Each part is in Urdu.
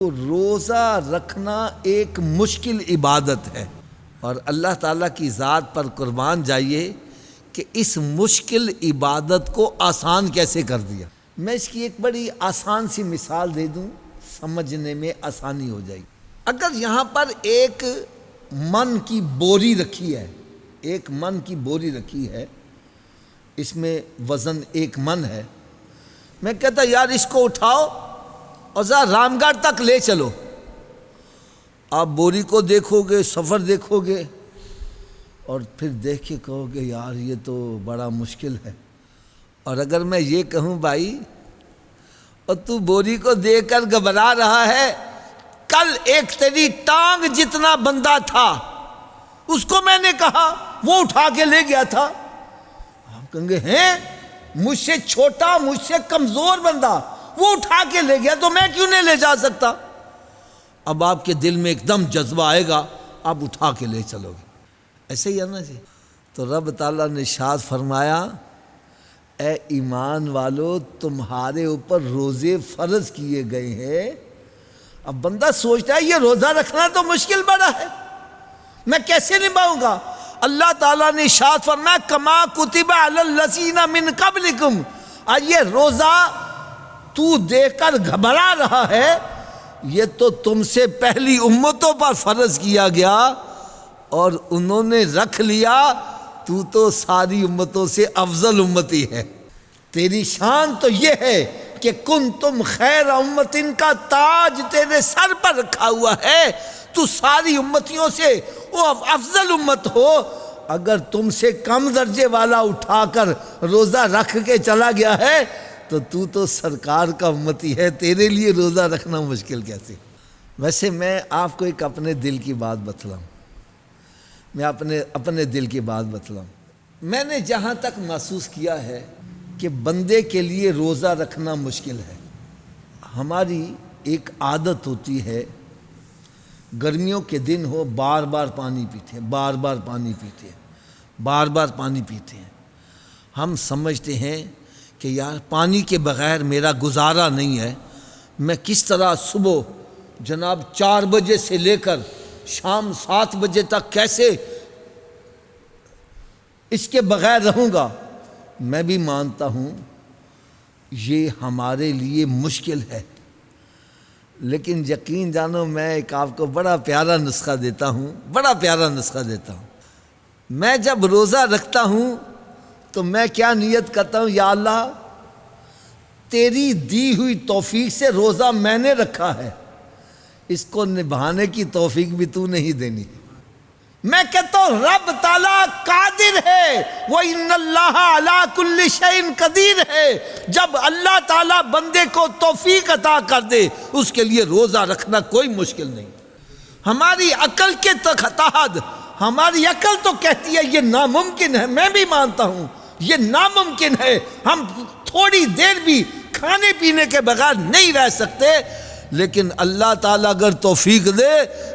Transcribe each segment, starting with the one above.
روزہ رکھنا ایک مشکل عبادت ہے، اور اللہ تعالیٰ کی ذات پر قربان جائیے کہ اس مشکل عبادت کو آسان کیسے کر دیا۔ میں اس کی ایک بڑی آسان سی مثال دے دوں، سمجھنے میں آسانی ہو جائے گی۔ اگر یہاں پر ایک من کی بوری رکھی ہے، ایک من کی بوری رکھی ہے، اس میں وزن 1 من ہے، میں کہتا یار اس کو اٹھاؤ اور ذرا رام گڑھ تک لے چلو۔ آپ بوری کو دیکھو گے، سفر دیکھو گے، اور پھر دیکھ کے کہو گے یار یہ تو بڑا مشکل ہے۔ اور اگر میں یہ کہوں بھائی اور تو بوری کو دیکھ کر گھبرا رہا ہے، کل ایک تیری ٹانگ جتنا بندہ تھا اس کو میں نے کہا وہ اٹھا کے لے گیا تھا، آپ کہیں گے ہیں مجھ سے چھوٹا، مجھ سے کمزور بندہ وہ اٹھا کے لے گیا تو میں کیوں نہیں لے جا سکتا؟ اب آپ کے دل میں ایک دم جذبہ آئے گا، آپ اٹھا کے لے چلو گے۔ ایسے ہی ہے نا جی۔ تو رب تعالیٰ نے ارشاد فرمایا اے ایمان والو، تمہارے اوپر روزے فرض کیے گئے ہیں۔ اب بندہ سوچتا ہے یہ روزہ رکھنا تو مشکل بڑا ہے، میں کیسے نبھاؤں گا؟ اللہ تعالیٰ نے ارشاد فرمایا کما کتب علی الذین من قبلکم، یہ روزہ تو دیکھ کر گھبرا رہا ہے، یہ تو تم سے پہلی امتوں پر فرض کیا گیا اور انہوں نے رکھ لیا، تو ساری امتوں سے افضل امتی ہے۔ تیری شان تو یہ ہے کہ کنتم خیر امتن کا تاج تیرے سر پر رکھا ہوا ہے، تو ساری امتیوں سے وہ افضل امت ہو۔ اگر تم سے کم درجے والا اٹھا کر روزہ رکھ کے چلا گیا ہے تو سرکار کا امتی ہے، تیرے لیے روزہ رکھنا مشکل کیسے؟ ویسے میں آپ کو ایک اپنے دل کی بات بتلاؤں، میں اپنے دل کی بات بتلاؤں۔ میں نے جہاں تک محسوس کیا ہے کہ بندے کے لیے روزہ رکھنا مشکل ہے۔ ہماری ایک عادت ہوتی ہے، گرمیوں کے دن ہو بار بار پانی پیتے ہیں، بار بار پانی پیتے ہیں، بار بار پانی پیتے ہیں۔ ہم سمجھتے ہیں کہ یار پانی کے بغیر میرا گزارا نہیں ہے، میں کس طرح صبح جناب 4 بجے سے لے کر شام 7 بجے تک کیسے اس کے بغیر رہوں گا؟ میں بھی مانتا ہوں یہ ہمارے لیے مشکل ہے، لیکن یقین جانو میں ایک آپ کو بڑا پیارا نسخہ دیتا ہوں، بڑا پیارا نسخہ دیتا ہوں۔ میں جب روزہ رکھتا ہوں تو میں کیا نیت کرتا ہوں، یا اللہ تیری دی ہوئی توفیق سے روزہ میں نے رکھا ہے، اس کو نبھانے کی توفیق بھی تو نہیں دینی۔ میں کہتا ہوں رب تعالیٰ قادر ہے، وَإِنَّ اللَّهَ عَلَىٰ كُلِّ شَيْءٍ قَدِيرٌ ہے۔ جب اللہ تعالیٰ بندے کو توفیق عطا کر دے اس کے لیے روزہ رکھنا کوئی مشکل نہیں۔ ہماری عقل کے تحت ہماری عقل تو کہتی ہے یہ ناممکن ہے، میں بھی مانتا ہوں یہ ناممکن ہے، ہم تھوڑی دیر بھی کھانے پینے کے بغیر نہیں رہ سکتے، لیکن اللہ تعالیٰ اگر توفیق دے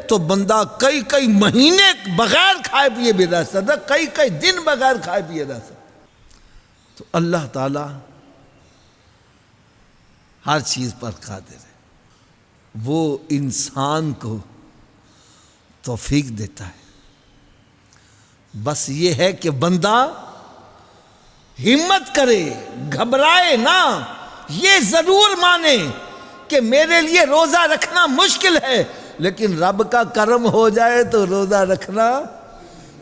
تو بندہ کئی مہینے بغیر کھائے پیے بھی رہ سکتا، کئی دن بغیر کھائے پیے رہ سکتا۔ تو اللہ تعالیٰ ہر چیز پر قادر ہے، وہ انسان کو توفیق دیتا ہے، بس یہ ہے کہ بندہ ہمت کرے، گھبرائے نہ، یہ ضرور مانے کہ میرے لیے روزہ رکھنا مشکل ہے، لیکن رب کا کرم ہو جائے تو روزہ رکھنا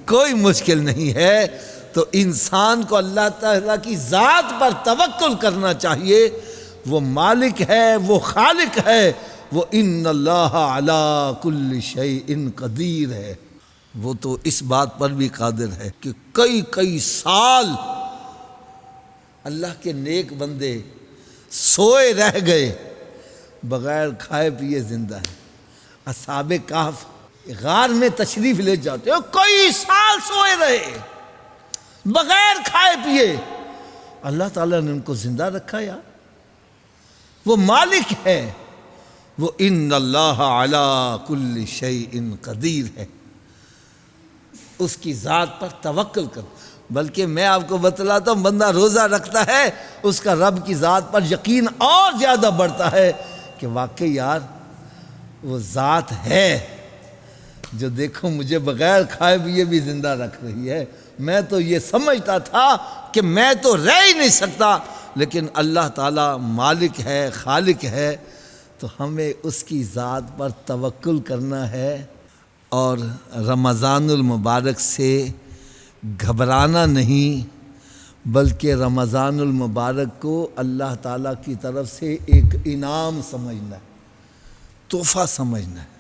کوئی مشکل نہیں ہے۔ تو انسان کو اللہ تعالیٰ کی ذات پر توکل کرنا چاہیے، وہ مالک ہے، وہ خالق ہے، وہ ان اللہ علی کل شیء قدیر ہے، وہ تو اس بات پر بھی قادر ہے کہ کئی سال اللہ کے نیک بندے سوئے رہ گئے، بغیر کھائے پیے زندہ ہے۔ اصحاب کہف غار میں تشریف لے جاتے ہیں، کئی سال سوئے رہے بغیر کھائے پیے، اللہ تعالیٰ نے ان کو زندہ رکھا۔ یار وہ مالک ہے، وہ ان اللہ علی کل شیء قدیر ہے، اس کی ذات پر توکل کر۔ بلکہ میں آپ کو بتلاتا ہوں بندہ روزہ رکھتا ہے اس کا رب کی ذات پر یقین اور زیادہ بڑھتا ہے کہ واقعی یار وہ ذات ہے جو دیکھو مجھے بغیر کھائے پیے بھی زندہ رکھ رہی ہے۔ میں تو یہ سمجھتا تھا کہ میں تو رہ ہی نہیں سکتا، لیکن اللہ تعالیٰ مالک ہے، خالق ہے، تو ہمیں اس کی ذات پر توکل کرنا ہے اور رمضان المبارک سے گھبرانا نہیں، بلکہ رمضان المبارک کو اللہ تعالیٰ کی طرف سے ایک انعام سمجھنا ہے، تحفہ سمجھنا ہے۔